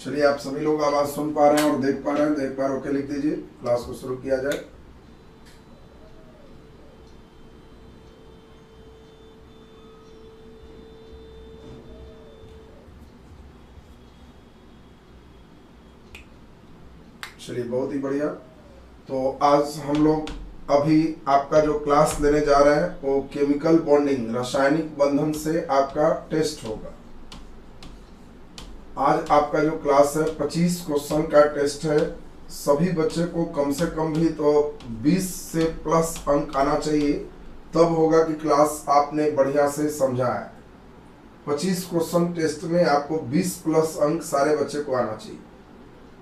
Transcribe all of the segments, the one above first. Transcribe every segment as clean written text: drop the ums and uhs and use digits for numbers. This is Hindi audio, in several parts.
चलिए, आप सभी लोग आवाज सुन पा रहे हैं और देख पा रहे हैं तो एक बार ओके लिख दीजिए। क्लास को शुरू किया जाए। चलिए, बहुत ही बढ़िया। तो आज हम लोग अभी आपका जो क्लास लेने जा रहे हैं वो केमिकल बॉन्डिंग, रासायनिक बंधन से आपका टेस्ट होगा। आज आपका जो क्लास है 25 क्वेश्चन का टेस्ट है। सभी बच्चे को कम से कम भी तो 20 से प्लस अंक आना चाहिए, तब होगा कि क्लास आपने बढ़िया से समझा है। 25 क्वेश्चन टेस्ट में आपको 20 प्लस अंक सारे बच्चे को आना चाहिए।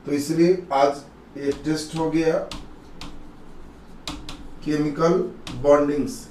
तो इसलिए आज ये टेस्ट हो गया केमिकल बॉन्डिंग से।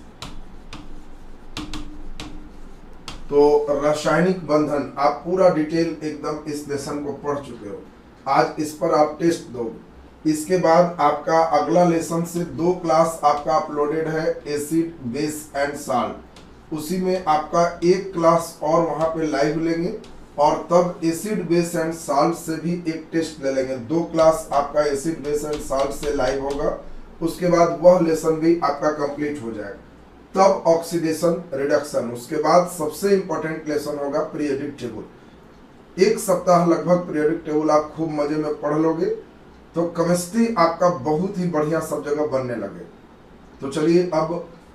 तो रासायनिक बंधन आप पूरा डिटेल एकदम इस लेसन को पढ़ चुके हो। आज इस पर आप टेस्ट दोगे। इसके बाद आपका अगला लेसन से 2 क्लास आपका अपलोडेड है, एसिड बेस एंड साल्ट। उसी में आपका 1 क्लास और वहां पे लाइव लेंगे और तब एसिड बेस एंड साल्ट से भी एक टेस्ट ले लेंगे। 2 क्लास आपका एसिड बेस एंड साल्ट से लाइव होगा। उसके बाद वह लेसन भी आपका कंप्लीट हो जाएगा। तब ऑक्सीडेशन रिडक्शन, उसके बाद सबसे इंपॉर्टेंट लेसन होगा पीरियोडिक टेबल। 1 सप्ताह लगभग पीरियोडिक टेबल आप खूब मजे में पढ़ लोगे तो केमिस्ट्री आपका बहुत ही बढ़िया सब जगह बनने लगे। तो चलिए अब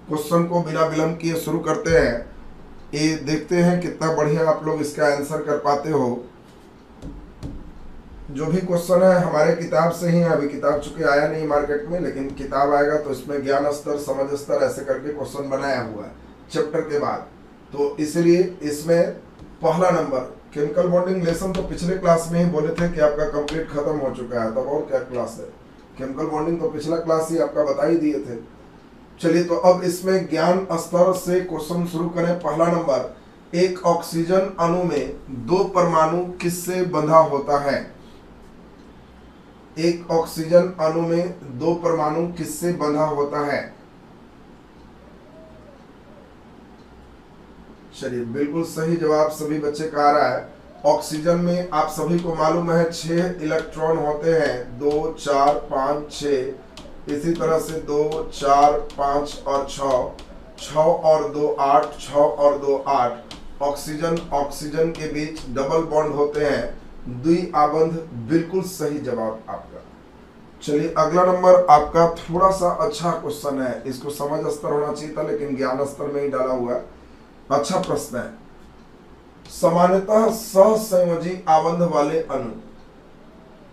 क्वेश्चन को बिना विलंब किए शुरू करते हैं। ये देखते हैं कितना बढ़िया आप लोग इसका आंसर कर पाते हो। जो भी क्वेश्चन है हमारे किताब से ही है। अभी किताब चूंकि आया नहीं मार्केट में, लेकिन किताब आएगा तो इसमें ज्ञान स्तर, समझ स्तर ऐसे करके क्वेश्चन बनाया हुआ है चैप्टर के बाद। तो इसलिए इसमें पहला नंबर केमिकल बॉन्डिंग लेसन तो पिछले क्लास में ही बोले थे कि आपका कंप्लीट खत्म हो चुका है। तब और क्या क्लास है, केमिकल बॉन्डिंग तो पिछला क्लास ही आपका बता ही दिए थे। चलिए, तो अब इसमें ज्ञान स्तर से क्वेश्चन शुरू करें। पहला नंबर, एक ऑक्सीजन अणु में 2 परमाणु किससे बंधा होता है? एक ऑक्सीजन अणु में 2 परमाणु किससे बंधा होता है? चलिए, बिल्कुल सही जवाब सभी बच्चे का आ रहा है। ऑक्सीजन में आप सभी को मालूम है 6 इलेक्ट्रॉन होते हैं, 2, 4, 5, 6। इसी तरह से 2, 4, 5 और 6 और 2 8, 6 और 2 8। ऑक्सीजन के बीच डबल बॉन्ड होते हैं, द्विआबंध। बिल्कुल सही जवाब आपका। चलिए, अगला नंबर आपका थोड़ा सा अच्छा क्वेश्चन है। इसको समझ स्तर होना चाहिए था लेकिन ज्ञान स्तर में ही डाला हुआ है। अच्छा प्रश्न है। सामान्यतः सहसंयोजी आबंध वाले अणु,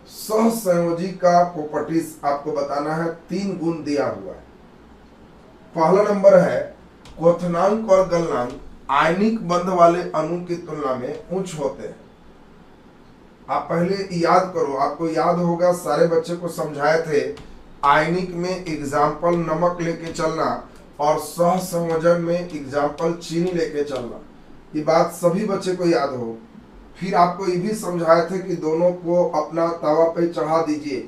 सहसंयोजी का प्रॉपर्टीज आपको बताना है। 3 गुण दिया हुआ है। पहला नंबर है क्वथनांक और गलनांक आयनिक बंध वाले अणु की तुलना में उच्च होते हैं। आप पहले याद करो, आपको याद होगा सारे बच्चे को समझाए थे आयनिक में एग्जाम्पल नमक लेके चलना और सहसंयोजन में एग्जाम्पल चीनी लेके चलना। ये बात सभी बच्चे को याद हो। फिर आपको ये भी समझाए थे कि दोनों को अपना तवा पे चढ़ा दीजिए,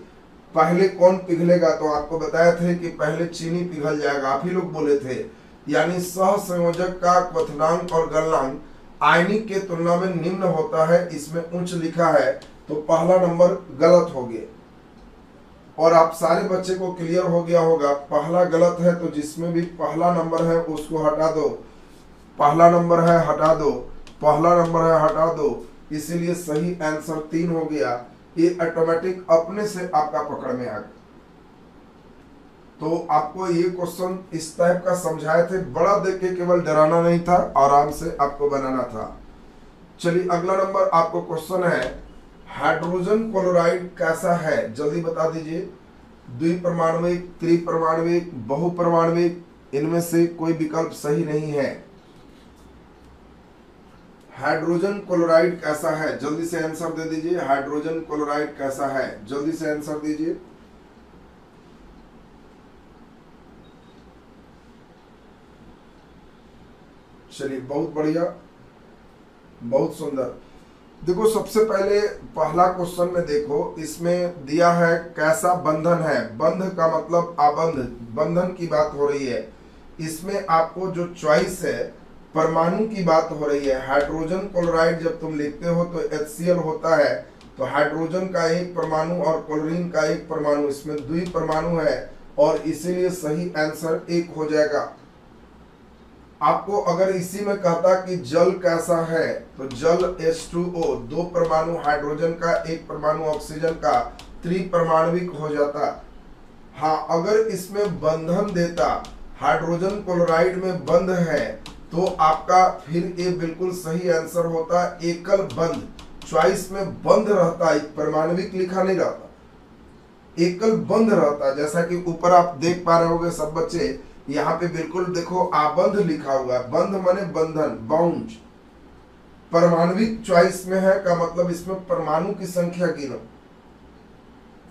पहले कौन पिघलेगा। तो आपको बताए थे कि पहले चीनी पिघल जाएगा, आप ही लोग बोले थे। यानी सहसंयोजक का क्वथनांक और गलनांक आयनिक के तुलना में निम्न होता है, इसमें उच्च लिखा है, तो पहला नंबर गलत हो गया। और आप सारे बच्चे को क्लियर हो गया होगा पहला गलत है, तो जिसमें भी पहला नंबर है उसको हटा दो। पहला नंबर है हटा दो, पहला नंबर है हटा दो। इसीलिए सही आंसर 3 हो गया। ये ऑटोमेटिक अपने से आपका पकड़ में आ गया। तो आपको ये क्वेश्चन इस टाइप का समझाए थे, बड़ा देख के केवल डराना नहीं था, आराम से आपको बनाना था। चलिए, अगला नंबर आपको क्वेश्चन है हाइड्रोजन क्लोराइड कैसा है? जल्दी बता दीजिए। द्विपरमाणविक, त्रिपरमाणविक, बहुपरमाणविक, इनमें से कोई विकल्प सही नहीं है। हाइड्रोजन क्लोराइड कैसा है? जल्दी से आंसर दे दीजिए। हाइड्रोजन क्लोराइड कैसा है? जल्दी से आंसर दीजिए। चलिए, बहुत बढ़िया, बहुत सुंदर। देखो, सबसे पहले पहला क्वेश्चन में देखो, इसमें दिया है कैसा बंधन है। बंध का मतलब आबंध, बंधन की बात हो रही है। इसमें आपको जो चॉइस है परमाणु की बात हो रही है। हाइड्रोजन क्लोराइड जब तुम लिखते हो तो HCl होता है, तो हाइड्रोजन का एक परमाणु और क्लोरीन का एक परमाणु, इसमें द्वि परमाणु है और इसीलिए सही आंसर 1 हो जाएगा। आपको अगर इसी में कहता कि जल कैसा है तो जल H2O, 2 परमाणु हाइड्रोजन का, एक परमाणु ऑक्सीजन का, त्रिपरमाणविक हो जाता। हाँ, अगर इसमें बंधन देता, हाइड्रोजन क्लोराइड में बंध है, तो आपका फिर ये बिल्कुल सही आंसर होता। एकल बंध, चॉइस में बंध रहता, एक परमाणविक लिखा नहीं रहता, एकल बंध रहता। जैसा कि ऊपर आप देख पा रहे होंगे सब बच्चे, यहाँ पे बिल्कुल देखो आबंध लिखा हुआ है, बंध माने बंधन, बाउंड। परमाणविक चॉइस में है का मतलब इसमें परमाणु की संख्या गिनो।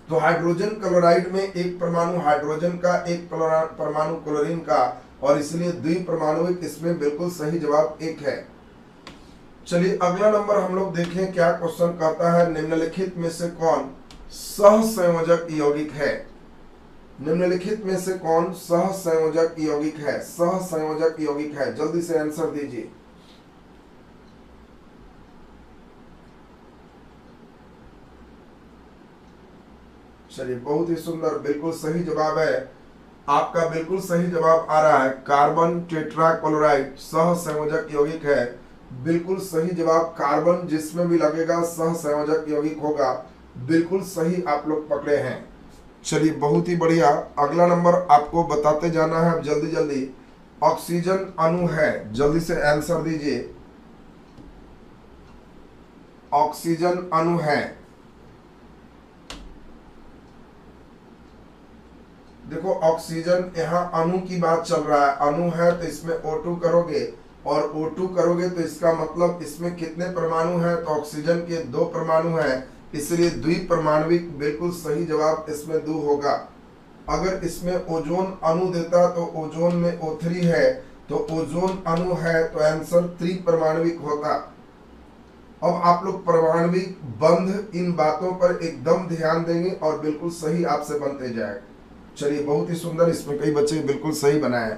तो हाइड्रोजन क्लोराइड में एक परमाणु हाइड्रोजन का, एक परमाणु क्लोरीन का, और इसलिए द्विपरमाणुविक, इसमें बिल्कुल सही जवाब 1 है। चलिए अगला नंबर हम लोग देखें क्या क्वेश्चन कहता है। निम्नलिखित में से कौन सहसंयोजक यौगिक है? निम्नलिखित में से कौन सहसंयोजक यौगिक है? सहसंयोजक यौगिक है, जल्दी से आंसर दीजिए। चलिए बहुत ही सुंदर, बिल्कुल सही जवाब है आपका, बिल्कुल सही जवाब आ रहा है। कार्बन टेट्राक्लोराइड सहसंयोजक यौगिक है, बिल्कुल सही जवाब। कार्बन जिसमें भी लगेगा सहसंयोजक यौगिक होगा, बिल्कुल सही आप लोग पकड़े हैं। चलिए बहुत ही बढ़िया, अगला नंबर आपको बताते जाना है अब जल्दी जल्दी। ऑक्सीजन अणु है, जल्दी से आंसर दीजिए। ऑक्सीजन अणु है, देखो ऑक्सीजन, यहाँ अणु की बात चल रहा है, अणु है तो इसमें O2 करोगे और O2 करोगे तो इसका मतलब इसमें कितने परमाणु हैं? तो ऑक्सीजन के 2 परमाणु हैं, इसलिए द्विपरमाणविक, बिल्कुल सही जवाब इसमें 2 होगा। अगर इसमें ओजोन अणु देता तो ओजोन में O3 है, तो ओजोन अणु है तो आंसर त्रिपरमाणविक होता। अब आप लोग परमाणविक, बंध, इन बातों पर एकदम ध्यान देंगे और बिल्कुल सही आपसे बनते जाएगा। चलिए बहुत ही सुंदर, इसमें कई बच्चे बिल्कुल सही बनाए।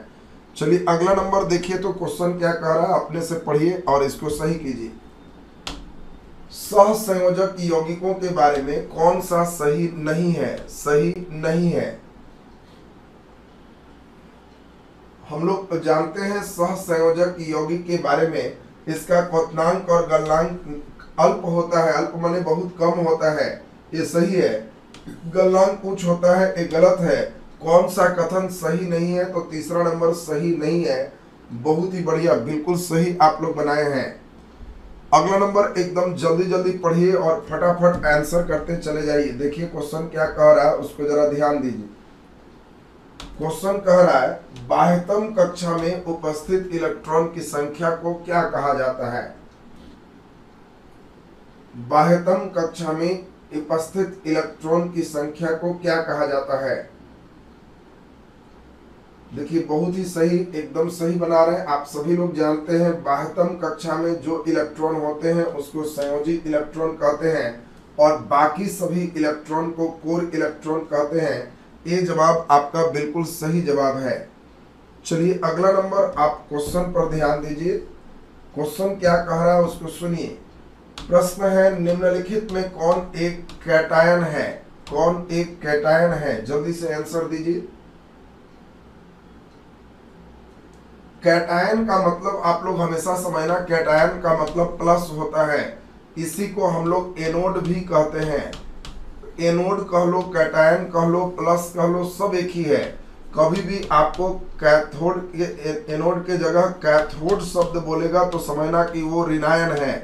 चलिए अगला नंबर देखिए तो क्वेश्चन क्या कह रहा है, अपने से पढ़िए और इसको सही कीजिए। सहसंयोजक यौगिकों के बारे में कौन सा सही नहीं है? सही नहीं है, हम लोग जानते हैं सहसंयोजक यौगिक के बारे में, इसका क्वथनांक और गलनांक अल्प होता है, अल्प माने बहुत कम होता है, ये सही है। गलनांक उच्च होता है, ये गलत है। कौन सा कथन सही नहीं है? तो तीसरा नंबर सही नहीं है। बहुत ही बढ़िया, बिल्कुल सही आप लोग बनाए हैं। अगला नंबर एकदम जल्दी जल्दी पढ़िए और फटाफट आंसर करते चले जाइए। देखिए क्वेश्चन क्या कह रहा है, उसको जरा ध्यान दीजिए। क्वेश्चन कह रहा है, बाह्यतम कक्षा में उपस्थित इलेक्ट्रॉन की संख्या को क्या कहा जाता है? बाह्यतम कक्षा में उपस्थित इलेक्ट्रॉन की संख्या को क्या कहा जाता है? देखिए बहुत ही सही, एकदम सही बना रहे हैं। आप सभी लोग जानते हैं बाह्यतम कक्षा में जो इलेक्ट्रॉन होते हैं उसको संयोजी इलेक्ट्रॉन कहते हैं और बाकी सभी इलेक्ट्रॉन को कोर इलेक्ट्रॉन कहते हैं। ये जवाब आपका बिल्कुल सही जवाब है। चलिए अगला नंबर आप क्वेश्चन पर ध्यान दीजिए। क्वेश्चन क्या कह रहा है उसको सुनिए। प्रश्न है, निम्नलिखित में कौन एक कैटायन है? कौन एक कैटायन है? जल्दी से आंसर दीजिए। कैटायन का मतलब आप लोग हमेशा समझना, कैटायन का मतलब प्लस होता है, इसी को हम लोग एनोड भी कहते हैं। एनोड कह लो, कैटायन कह लो, प्लस कह लो, सब एक ही है। कभी भी आपको कैथोड के, एनोड के जगह कैथोड शब्द बोलेगा तो समझना कि वो ऋणायन है।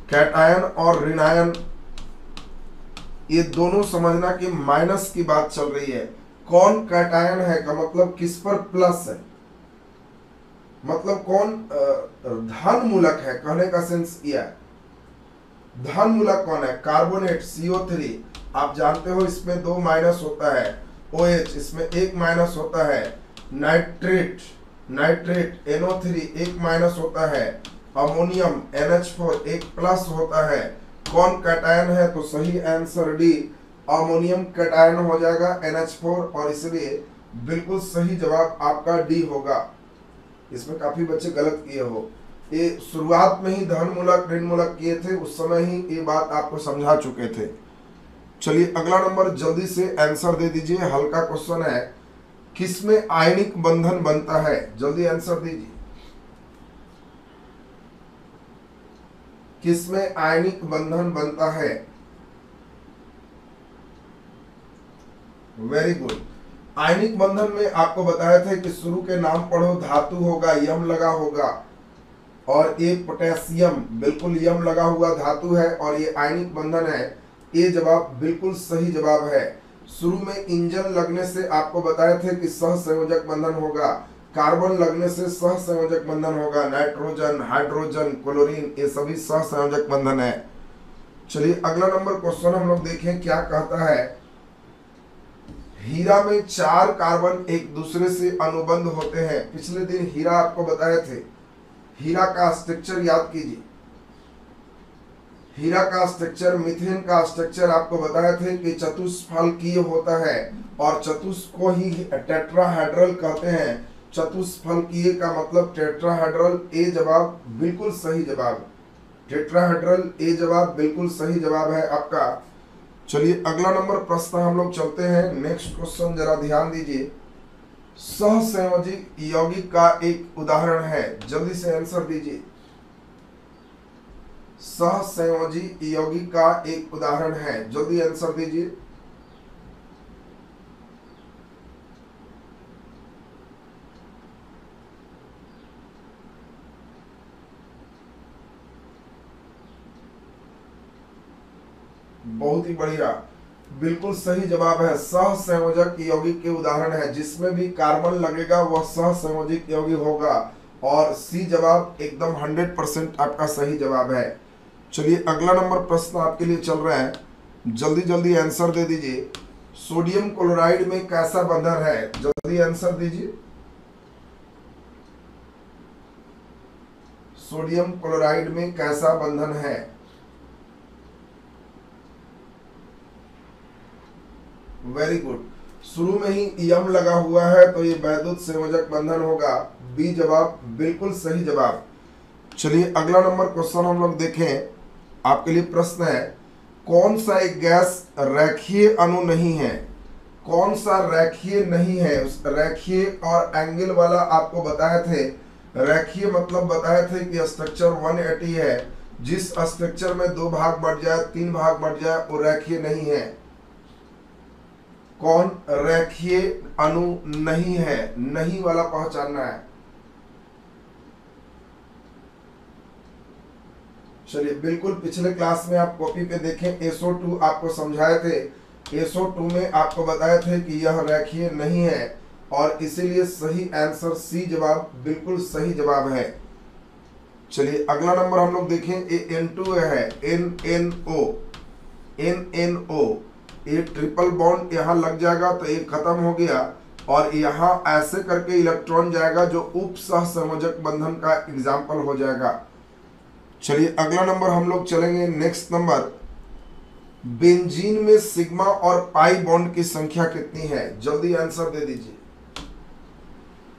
कैटायन और ऋणायन ये दोनों समझना कि माइनस की बात चल रही है। कौन कैटायन है का मतलब किस पर प्लस है, मतलब कौन धन मूलक है, कहने का सेंस किया। धन मूलक कौन है? कार्बोनेट CO3, आप जानते हो इसमें 2 माइनस होता है। OH इसमें 1 माइनस होता है। नाइट्रेट NO3 1 माइनस होता है। अमोनियम NH4 1 प्लस होता है। कौन कैटायन है? तो सही आंसर डी, अमोनियम कैटायन हो जाएगा NH4 और इसलिए बिल्कुल सही जवाब आपका डी होगा। इसमें काफी बच्चे गलत किए हो। ये शुरुआत में ही धन मूलक ऋण मूलक किए थे, उस समय ही ये बात आपको समझा चुके थे। चलिए अगला नंबर जल्दी से आंसर दे दीजिए, हल्का क्वेश्चन है। किसमें आयनिक बंधन बनता है? जल्दी आंसर दीजिए। किसमें आयनिक बंधन बनता है? Very good. आयनिक बंधन में आपको बताया था कि शुरू के नाम पढ़ो, धातु होगा, यम लगा होगा, और ये पोटेशियम बिल्कुल यम लगा हुआ धातु है, और ये आयनिक बंधन है। ये जवाब बिल्कुल सही जवाब है। शुरू में इंजन लगने से आपको बताए थे कि सहसंयोजक बंधन होगा, कार्बन लगने से सहसंयोजक बंधन होगा, नाइट्रोजन, हाइड्रोजन, क्लोरीन, ये सभी सहसंयोजक बंधन है। चलिए अगला नंबर क्वेश्चन हम लोग देखें क्या कहता है। हीरा में 4 कार्बन एक दूसरे से अनुबंध होते हैं। पिछले दिन हीरा आपको बताए थे, हीरा का स्ट्रक्चर याद कीजिए। हीरा का स्ट्रक्चर, मीथेन का स्ट्रक्चर आपको बताए थे कि चतुष्फलकीय होता है, और चतुष्क को ही टेट्राहेड्रल कहते हैं। चतुष्फलकीय का मतलब टेट्राहेड्रल। ए जवाब बिल्कुल सही जवाब, टेट्राहेड्रल ए जवाब बिल्कुल सही जवाब है आपका। चलिए अगला नंबर प्रश्न हम लोग चलते हैं। नेक्स्ट क्वेश्चन जरा ध्यान दीजिए। सहसंयोजी यौगिक का एक उदाहरण है, जल्दी से आंसर दीजिए। सहसंयोजी यौगिक का एक उदाहरण है, जल्दी आंसर दीजिए। बहुत ही बढ़िया, बिल्कुल सही जवाब है। सहसंयोजक यौगिक के उदाहरण है, जिसमें भी कार्बन लगेगा वह सहसंयोजक यौगिक होगा, और सी जवाब एकदम 100% आपका सही जवाब है। चलिए अगला नंबर प्रश्न आपके लिए चल रहा है, जल्दी जल्दी आंसर दे दीजिए। सोडियम क्लोराइड में कैसा बंधन है? जल्दी आंसर दीजिए। सोडियम क्लोराइड में कैसा बंधन है? Very good. शुरू में ही यम लगा हुआ है, तो ये वैद्युत संयोजक बंधन होगा। बी जवाब बिल्कुल सही जवाब। चलिए अगला नंबर क्वेश्चन हम लोग देखें। आपके लिए प्रश्न है, कौन सा एक गैस रेखीय अणु नहीं है? कौन सा रेखीय नहीं है? उस रेखीय और एंगल वाला आपको बताए थे। रेखीय मतलब बताए थे कि स्ट्रक्चर 180 है, जिस स्ट्रक्चर में 2 भाग बढ़ जाए, 3 भाग बढ़ जाए, वो रेखीय नहीं है। कौन रेखीय अणु नहीं है? नहीं वाला पहचानना है। चलिए बिल्कुल पिछले क्लास में आप कॉपी पे देखें, SO2 आपको समझाए थे। SO2 में आपको बताए थे कि यह रेखीय नहीं है, और इसीलिए सही आंसर सी जवाब बिल्कुल सही जवाब है। चलिए अगला नंबर हम लोग देखें। ये N2 है, NNO, ये ट्रिपल बॉन्ड यहाँ लग जाएगा तो ये खत्म हो गया, और यहाँ ऐसे करके इलेक्ट्रॉन जाएगा जो उप सहसंयोजक बंधन का एग्जाम्पल हो जाएगा। चलिए अगला नंबर हम लोग चलेंगे। नेक्स्ट नंबर, बेंजीन में सिग्मा और पाई बॉन्ड की संख्या कितनी है? जल्दी आंसर दे दीजिए।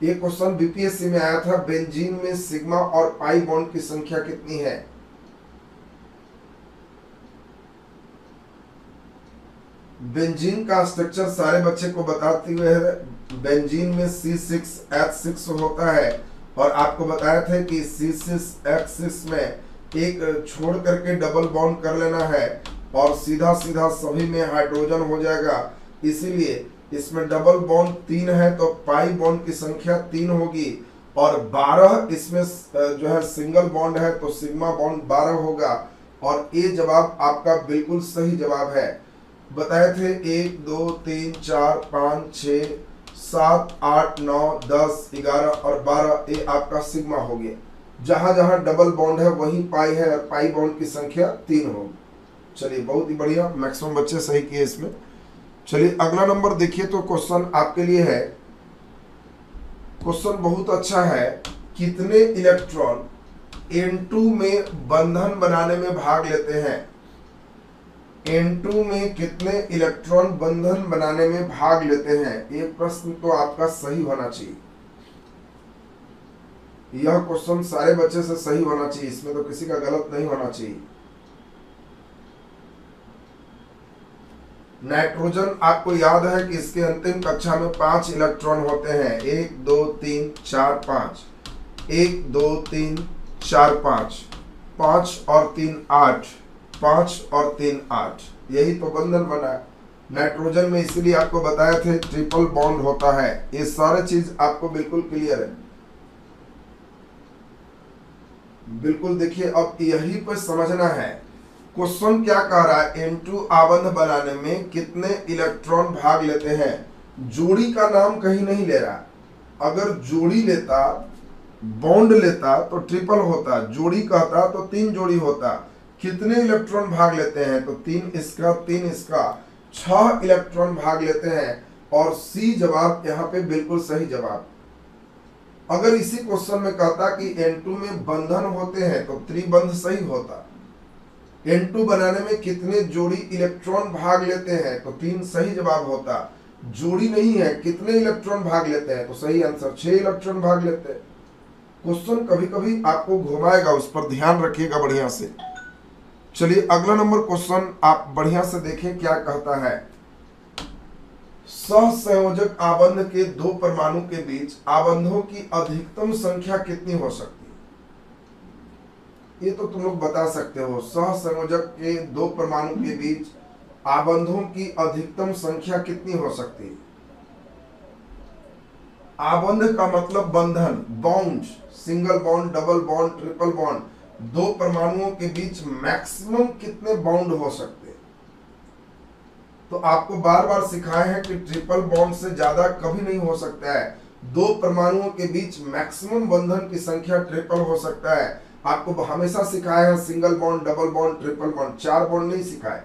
ये क्वेश्चन बीपीएससी में आया था, बेंजीन में सिग्मा और पाई बॉन्ड की संख्या कितनी है? बेंजीन का स्ट्रक्चर सारे बच्चे को बताते हुए है। बेंजीन में C6H6 होता है, और आपको बताया था कि C6H6 में एक छोड़ करके डबल बॉन्ड कर लेना है, और सीधा सीधा सभी में हाइड्रोजन हो जाएगा। इसीलिए इसमें डबल बॉन्ड 3 है, तो पाई बॉन्ड की संख्या 3 होगी, और 12 इसमें जो है सिंगल बॉन्ड है, तो सिग्मा बॉन्ड 12 होगा, और ये जवाब आपका बिल्कुल सही जवाब है। बताए थे 1 2 3 4 5 6 7 8 9 10 11 और 12, ये आपका सिग्मा हो गया। जहां जहां डबल बॉन्ड है वहीं पाई है, और पाई बॉन्ड की संख्या 3 होगी। चलिए बहुत ही बढ़िया, मैक्सिमम बच्चे सही किए इसमें। चलिए अगला नंबर देखिए, तो क्वेश्चन आपके लिए है। क्वेश्चन बहुत अच्छा है। कितने इलेक्ट्रॉन N2 में बंधन बनाने में भाग लेते हैं? N2 में कितने इलेक्ट्रॉन बंधन बनाने में भाग लेते हैं? ये प्रश्न तो आपका सही होना चाहिए। यह क्वेश्चन सारे बच्चे से सही होना चाहिए, इसमें तो किसी का गलत नहीं होना चाहिए। नाइट्रोजन आपको याद है कि इसके अंतिम कक्षा में 5 इलेक्ट्रॉन होते हैं, 1 2 3 4 5, 1 2 3 4 5, 5 और 3 8, 5 और 3 8, यही तो बंधन बना है नाइट्रोजन में, इसीलिए आपको बताया थे ट्रिपल बॉन्ड होता है। ये सारे चीज आपको बिल्कुल क्लियर है, बिल्कुल। देखिए अब यही पर समझना है, क्वेश्चन क्या कह रहा है, N2 आबंध बनाने में कितने इलेक्ट्रॉन भाग लेते हैं। जोड़ी का नाम कहीं नहीं ले रहा, अगर जोड़ी लेता, बॉन्ड लेता तो ट्रिपल होता, जोड़ी कहता तो 3 जोड़ी होता। कितने इलेक्ट्रॉन भाग लेते हैं, तो 3 इसका 3 इसका, 6 इलेक्ट्रॉन भाग लेते हैं। और सी जवाब यहाँ पे बिल्कुल सही जवाब। अगर इसी क्वेश्चन में कहता कि N2 में बंधन होते हैं तो त्रिबंध सही होता। N2 बनाने में कितने जोड़ी इलेक्ट्रॉन भाग लेते हैं, तो 3 सही जवाब होता। जोड़ी नहीं है, कितने इलेक्ट्रॉन भाग लेते हैं, तो सही आंसर 6 इलेक्ट्रॉन भाग लेते हैं। क्वेश्चन कभी कभी आपको घुमाएगा, उस पर ध्यान रखिएगा बढ़िया से। चलिए अगला नंबर क्वेश्चन आप बढ़िया से देखें क्या कहता है। सहसंयोजक आबंध के 2 परमाणु के बीच आबंधों की अधिकतम संख्या कितनी हो सकती है, ये तो तुम लोग बता सकते हो। सहसंयोजक के 2 परमाणु के बीच आबंधों की अधिकतम संख्या कितनी हो सकती है। आबंध का मतलब बंधन, bond, single bond, double bond, triple bond, 2 परमाणुओं के बीच मैक्सिमम कितने बॉन्ड हो सकते हैं। तो आपको बार बार सिखाए हैं कि ट्रिपल बॉन्ड से ज्यादा कभी नहीं हो सकता है। 2 परमाणुओं के बीच मैक्सिमम बंधन की संख्या ट्रिपल हो सकता है। आपको हमेशा सिखाए हैं single bond, double bond, triple bond, 4 bond नहीं सिखाए।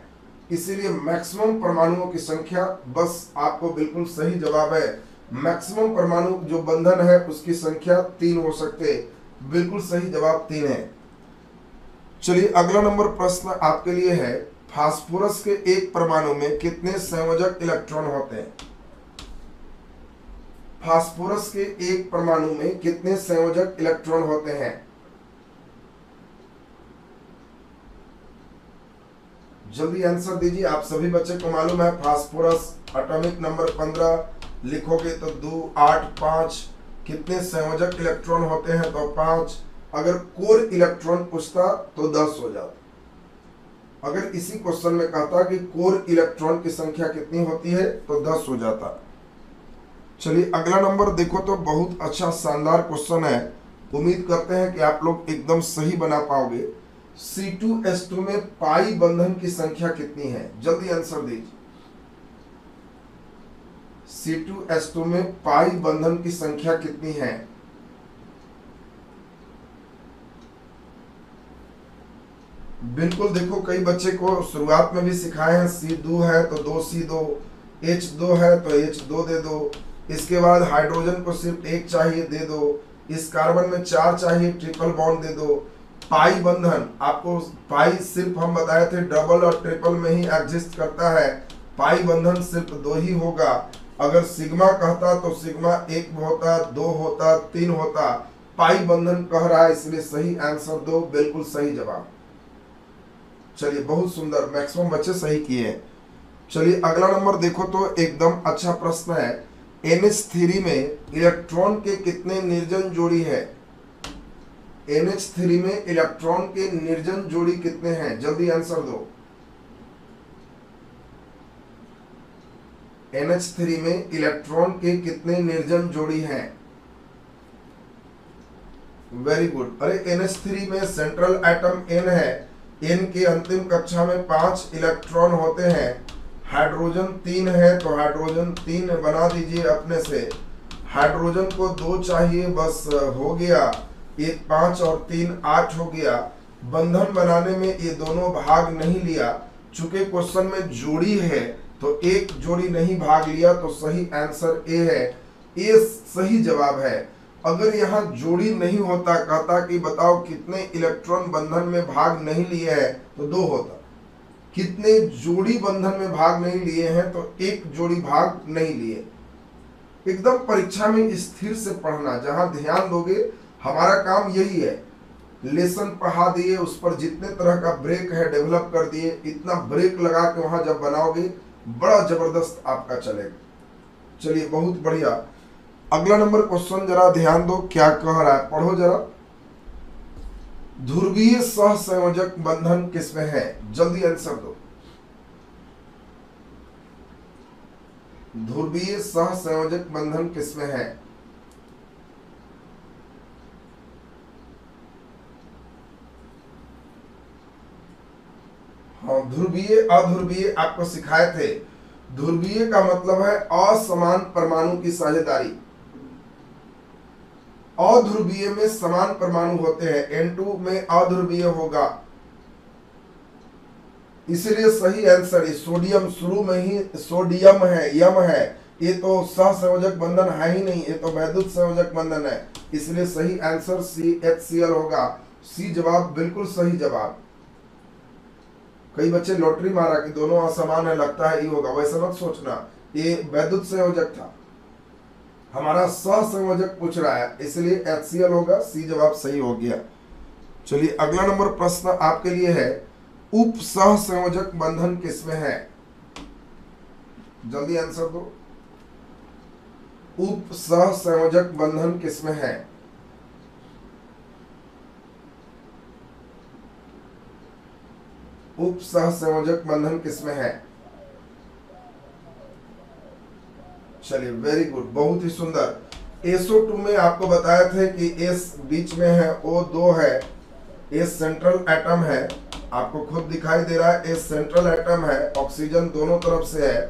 इसीलिए मैक्सिमम परमाणुओं की संख्या, बस आपको बिल्कुल सही जवाब है। मैक्सिमम परमाणु जो बंधन है उसकी संख्या 3 हो सकते, बिल्कुल सही जवाब 3 है। चलिए अगला नंबर प्रश्न आपके लिए है, फास्फोरस के एक परमाणु में कितने संयोजक इलेक्ट्रॉन होते हैं। फास्फोरस के एक परमाणु में कितने संयोजक इलेक्ट्रॉन होते हैं। जल्दी आंसर दीजिए, आप सभी बच्चे को मालूम है फास्फोरस एटॉमिक नंबर 15 लिखोगे तो 2 8 5, कितने संयोजक इलेक्ट्रॉन होते हैं तो 5। अगर कोर इलेक्ट्रॉन पूछता तो 10 हो जाता। अगर इसी क्वेश्चन में कहता कि कोर इलेक्ट्रॉन की संख्या कितनी होती है तो 10 हो जाता। चलिए अगला नंबर देखो, तो बहुत अच्छा शानदार क्वेश्चन है, उम्मीद करते हैं कि आप लोग एकदम सही बना पाओगे। C2H2 में पाई बंधन की संख्या कितनी है, जल्दी आंसर दीजिए। C2H2 में पाई बंधन की संख्या कितनी है। बिल्कुल देखो, कई बच्चे को शुरुआत में भी सिखाए हैं, C2 है तो 2C2, H2 है तो H2 दे दो, इसके बाद हाइड्रोजन को सिर्फ 1 चाहिए दे दो, इस कार्बन में 4 चाहिए ट्रिपल बॉन्ड दे दो। पाई बंधन आपको, पाई सिर्फ हम बताए थे डबल और ट्रिपल में ही एग्जिस्ट करता है, पाई बंधन सिर्फ 2 ही होगा। अगर सिग्मा कहता तो सिग्मा 1 होता, 2 होता, 3 होता। पाई बंधन कह रहा है, इसलिए सही आंसर 2, बिल्कुल सही जवाब। चलिए बहुत सुंदर, मैक्सिमम बच्चे सही किए। चलिए अगला नंबर देखो, तो एकदम अच्छा प्रश्न है। NH3 में इलेक्ट्रॉन के कितने निर्जन जोड़ी है। NH3 में इलेक्ट्रॉन के निर्जन जोड़ी कितने हैं, जल्दी आंसर दो। NH3 में इलेक्ट्रॉन के कितने निर्जन जोड़ी हैं। Very good. अरे NH3 में सेंट्रल एटम N है, N के अंतिम कक्षा में 5 इलेक्ट्रॉन होते हैं। हाइड्रोजन 3 है तो हाइड्रोजन 3 बना दीजिए अपने से। हाइड्रोजन को 2 चाहिए, बस हो गया। 1 5 और 3 8 हो गया। बंधन बनाने में ये दोनों भाग नहीं लिया, चूंकि क्वेश्चन में जोड़ी है तो एक जोड़ी नहीं भाग लिया, तो सही आंसर ए है। ए सही जवाब है। अगर यहाँ जोड़ी नहीं होता, कहता कि बताओ कितने इलेक्ट्रॉन बंधन में भाग नहीं लिए हैं, तो 2 होता। कितने जोड़ी बंधन में भाग नहीं लिए हैं, तो 1 जोड़ी भाग नहीं लिए। एकदम परीक्षा में स्थिर से पढ़ना, जहां ध्यान दोगे हमारा काम यही है, लेसन पढ़ा दिए, उस पर जितने तरह का ब्रेक है डेवलप कर दिए, इतना ब्रेक लगा के वहां जब बनाओगे बड़ा जबरदस्त आपका चलेगा। चलिए बहुत बढ़िया। अगला नंबर क्वेश्चन जरा ध्यान दो, क्या कह रहा है, पढ़ो जरा। ध्रुवीय सहसंयोजक बंधन किसमें है? जल्दी आंसर दो। ध्रुवीय सहसंयोजक बंधन किसमें है? हाँ, ध्रुवीय अध्रुवीय आपको सिखाए थे। ध्रुवीय का मतलब है असमान परमाणु की साझेदारी, अध्रुवीय में समान परमाणु होते हैं, N2 में अध्रुवीय होगा, इसलिए सही आंसर है सोडियम। शुरू में ही सोडियम है, यम है, ये तो सहसंयोजक बंधन है ही नहीं, ये तो वैद्युत संयोजक बंधन है, इसलिए सही आंसर CHCl होगा। सी जवाब बिल्कुल सही जवाब। कई बच्चे लॉटरी मारा कि दोनों असमान है, लगता है ये होगा, वैसे मत सोचना, ये वैद्युत संयोजक था, हमारा सहसंयोजक पूछ रहा है, इसलिए HCl होगा। सी जवाब सही हो गया। चलिए अगला नंबर प्रश्न आपके लिए है, उप सहसंयोजक बंधन किसमें है? जल्दी आंसर दो। उप सहसंयोजक बंधन किसमें है? उप सहसंयोजक बंधन किसमें है? चलिए वेरी गुड, बहुत ही सुंदर। SO2 में आपको बताया थे कि S बीच में है, O2 है, S सेंट्रल एटम है, आपको खुद दिखाई दे रहा है, S सेंट्रल एटम है, ऑक्सीजन दोनों तरफ से है।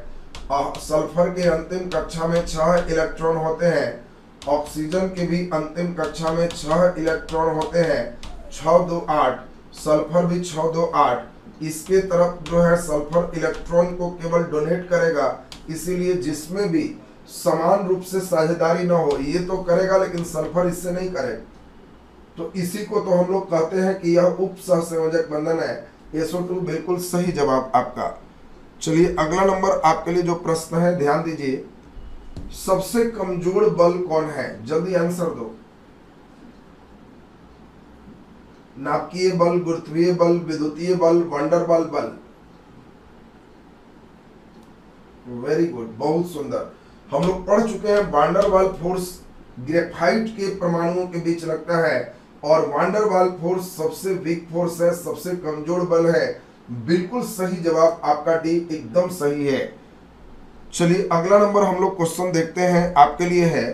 सल्फर के अंतिम कक्षा में 6 इलेक्ट्रॉन होते हैं, ऑक्सीजन के भी अंतिम कक्षा में 6 इलेक्ट्रॉन होते हैं, 6 2 8, सल्फर भी 6 2 8। इसके तरफ जो है सल्फर इलेक्ट्रॉन को केवल डोनेट करेगा, इसीलिए जिसमें भी समान रूप से साझेदारी ना हो, ये तो करेगा लेकिन सल्फर इससे नहीं करेगा, तो इसी को तो हम लोग कहते हैं कि यह उप सहसंयोजक बंधन है। SO2 बिल्कुल सही जवाब आपका। चलिए अगला नंबर आपके लिए जो प्रश्न है ध्यान दीजिए, सबसे कमजोर बल कौन है? जल्दी आंसर दो। नाभिकीय बल, गुरुत्वीय बल, विद्युतीय बल, वंडरवाल बल। वेरी गुड, बहुत सुंदर। हम लोग पढ़ चुके हैं वांडरवाल फोर्स ग्रेफाइट के परमाणुओं के बीच लगता है, और वांडरवाल फोर्स सबसे वीक फोर्स है, सबसे कमजोर बल है। बिल्कुल सही जवाब आपका डी एकदम सही है। चलिए अगला नंबर हम लोग क्वेश्चन देखते हैं, आपके लिए है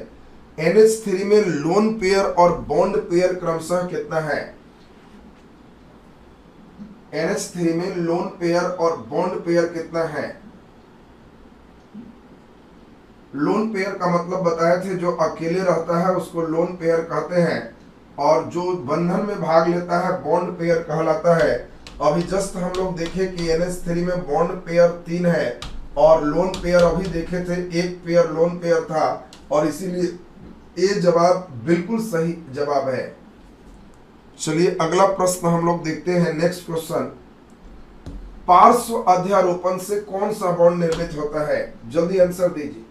NH3 में लोन पेयर और बॉन्ड पेयर क्रमशः कितना है? NH3 में लोन पेयर और बॉन्ड पेयर कितना है? लोन पेयर का मतलब बताए थे, जो अकेले रहता है उसको लोन पेयर कहते हैं, और जो बंधन में भाग लेता है बॉन्ड पेयर कहलाता है। अभी जस्ट हम लोग देखे कि NH3 में बॉन्ड पेयर 3 है, और लोन पेयर अभी देखे थे 1 पेयर लोन पेयर था, और इसीलिए ये जवाब बिल्कुल सही जवाब है। चलिए अगला प्रश्न हम लोग देखते हैं, नेक्स्ट क्वेश्चन, पार्श्व अध्यारोपण से कौन सा बॉन्ड निर्मित होता है? जल्दी आंसर दीजिए।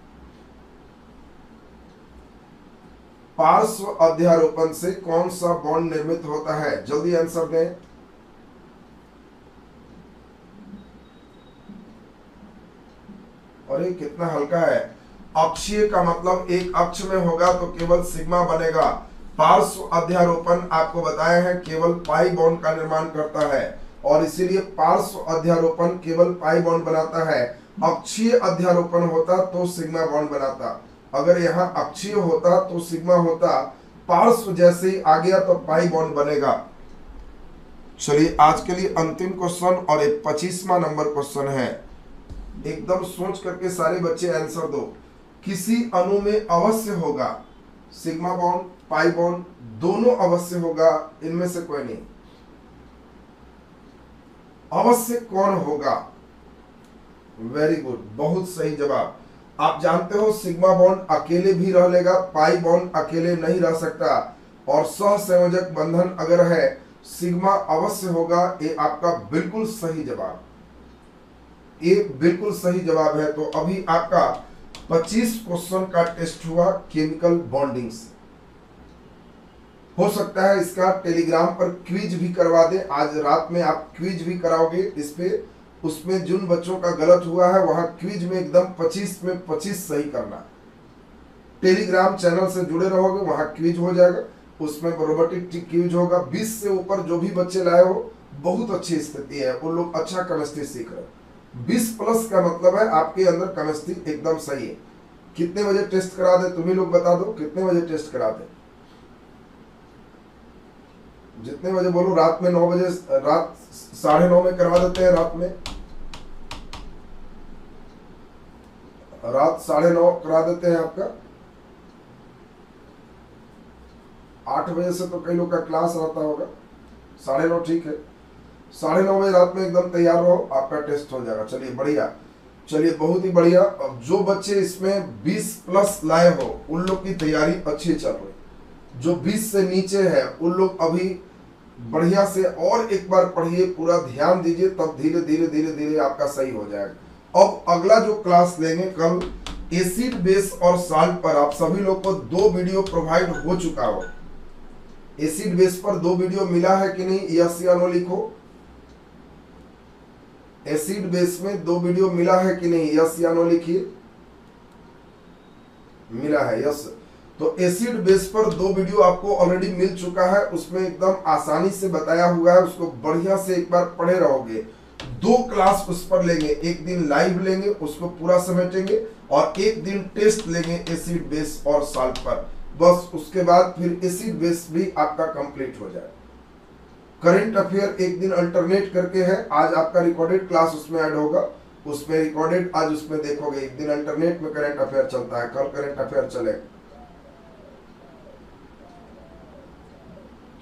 पार्श्व अध्यारोपण से कौन सा बॉन्ड निर्मित होता है? जल्दी आंसर दें। और ये कितना हल्का है। अक्षीय का मतलब एक अक्ष में होगा तो केवल सिग्मा बनेगा। पार्श्व अध्यारोपण आपको बताया है केवल पाई बॉन्ड का निर्माण करता है, और इसीलिए पार्श्व अध्यारोपण केवल पाई बॉन्ड बनाता है। अक्षीय अध्यारोपण होता तो सिग्मा बॉन्ड बनाता, अगर यहाँ अक्षीय होता तो सिग्मा होता, पार्श्व जैसे ही आ गया तो पाई बॉन्ड बनेगा। चलिए आज के लिए अंतिम क्वेश्चन और एक 25वां नंबर क्वेश्चन है, एकदम सोच करके सारे बच्चे आंसर दो। किसी अणु में अवश्य होगा सिग्मा बॉन्ड, पाई बॉन्ड दोनों अवश्य होगा, इनमें से कोई नहीं। अवश्य कौन होगा? वेरी गुड, बहुत सही जवाब। आप जानते हो सिग्मा बॉन्ड अकेले भी रह लेगा, पाई बॉन्ड अकेले नहीं रह सकता, और सहसंयोजक बंधन अगर है सिग्मा अवश्य होगा। ये आपका बिल्कुल सही जवाब, ये बिल्कुल सही जवाब है। तो अभी आपका 25 क्वेश्चन का टेस्ट हुआ केमिकल बॉन्डिंग से। हो सकता है इसका टेलीग्राम पर क्विज भी करवा दें, आज रात में आप क्विज भी कराओगे इस पे, उसमें जिन बच्चों का गलत हुआ है वहां क्विज में एकदम 25 में 25 सही करना। टेलीग्राम चैनल से जुड़े रहोगे, वहां क्विज हो जाएगा, उसमें रोबोटिक क्विज होगा। 20 से ऊपर जो भी बच्चे लाए हो बहुत अच्छी स्थिति है, वो लोग अच्छा केमिस्ट्री सीख रहे हैं। 20 प्लस का मतलब है आपके अंदर केमिस्ट्री एकदम सही है। कितने बजे टेस्ट करा दे तुम ही लोग बता दो, कितने बजे टेस्ट करा दे? जितने बजे बोलो, रात में 9 बजे, रात 9:30 में करवा देते हैं, रात में रात 9:30 करा देते हैं आपका। 8 बजे से तो कई लोग का क्लास रहता होगा, 9:30 ठीक है, 9:30 बजे रात में एकदम तैयार रहो, आपका टेस्ट हो जाएगा। चलिए बढ़िया, चलिए बहुत ही बढ़िया। अब जो बच्चे इसमें 20 प्लस लाए हो उन लोग की तैयारी अच्छी चल रही, जो 20 से नीचे है उन लोग अभी बढ़िया से और एक बार पढ़िए, पूरा ध्यान दीजिए, तब धीरे धीरे धीरे धीरे आपका सही हो जाएगा। अब अगला जो क्लास लेंगे कल एसिड बेस और साल्ट पर, आप सभी लोग को 2 वीडियो प्रोवाइड हो चुका हो। एसिड बेस पर 2 वीडियो मिला है कि नहीं, यस या नो लिखो। एसिड बेस में 2 वीडियो मिला है कि नहीं, यस या नो लिखिए। मिला है, यस। तो एसिड बेस पर 2 वीडियो आपको ऑलरेडी मिल चुका है, उसमें एकदम आसानी से बताया हुआ है, उसको बढ़िया से एक बार पढ़े रहोगे। 2 क्लास उस पर लेंगे, एक दिन लाइव लेंगे, उसको पूरा समेटेंगे, और एक दिन टेस्ट लेंगे एसिड बेस और साल्ट पर। बस उसके बाद फिर एसिड बेस भी आपका कंप्लीट हो जाए। करंट अफेयर एक दिन अल्टरनेट करके है, आज आपका रिकॉर्डेड क्लास उसमें ऐड होगा, उसमें रिकॉर्डेड आज उसमें देखोगे। एक दिन अल्टरनेट में करंट अफेयर चलता है, कल करंट अफेयर चलेगा।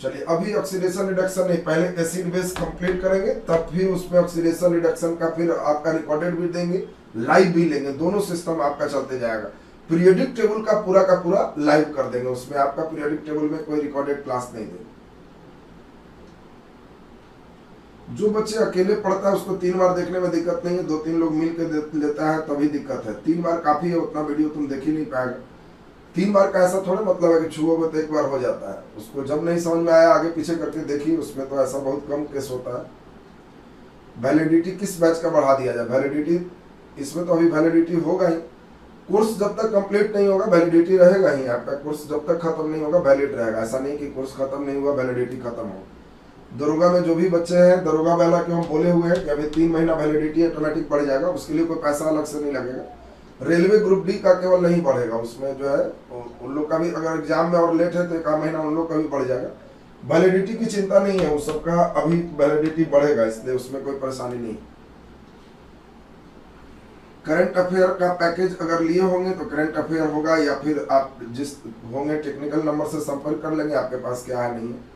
चलिए अभी ऑक्सीडेशन रिडक्शन नहीं, पहले एसिड बेस कंप्लीट करेंगे, तब फिर उसमें ऑक्सीडेशन रिडक्शन का फिर आपका रिकॉर्डेड भी देंगे, लाइव भी लेंगे, दोनों सिस्टम आपका चलते जाएगा। पीरियोडिक टेबल का पूरा लाइव कर देंगे, उसमें आपका पीरियोडिक टेबल में कोई रिकॉर्डेड क्लास नहीं देंगे। जो बच्चे अकेले पढ़ता है उसको 3 बार देखने में दिक्कत नहीं है, 2-3 लोग मिल के लेता है तभी दिक्कत है। 3 बार काफी है, उतना वीडियो तुम देख ही नहीं पाएगा। 3 बार का ऐसा थोड़ा मतलब है कि छुओगे तो 1 बार हो जाता है, उसको जब नहीं समझ में आया आगे पीछे करके देखिए, उसमें तो ऐसा बहुत कम केस होता है। वैलिडिटी किस बैच का बढ़ा दिया जाए, वैलिडिटी इसमें तो अभी वैलिडिटी होगा ही, कोर्स जब तक कंप्लीट नहीं होगा वैलिडिटी रहेगा ही, आपका कोर्स जब तक खत्म नहीं होगा वैलिड रहेगा। ऐसा नहीं कि कोर्स खत्म नहीं हुआ वैलिडिटी खत्म हो। दरोगा में जो भी बच्चे हैं, दरोगा वाला के हम बोले हुए हैं कि अभी 3 महीना वैलिडिटी ऑटोमेटिक बढ़ जाएगा, उसके लिए कोई पैसा अलग से नहीं लगेगा। रेलवे ग्रुप डी का केवल नहीं बढ़ेगा, उसमें जो है उन लोग का भी अगर एग्जाम में और लेट है तो 1 महीना उन लोग का भी बढ़ जाएगा। वैलिडिटी की चिंता नहीं है, उस सबका अभी वैलिडिटी बढ़ेगा, इसलिए उसमें कोई परेशानी नहीं। करंट अफेयर का पैकेज अगर लिए होंगे तो करंट अफेयर होगा, या फिर आप जिस होंगे टेक्निकल नंबर से संपर्क कर लेंगे, आपके पास क्या है नहीं है।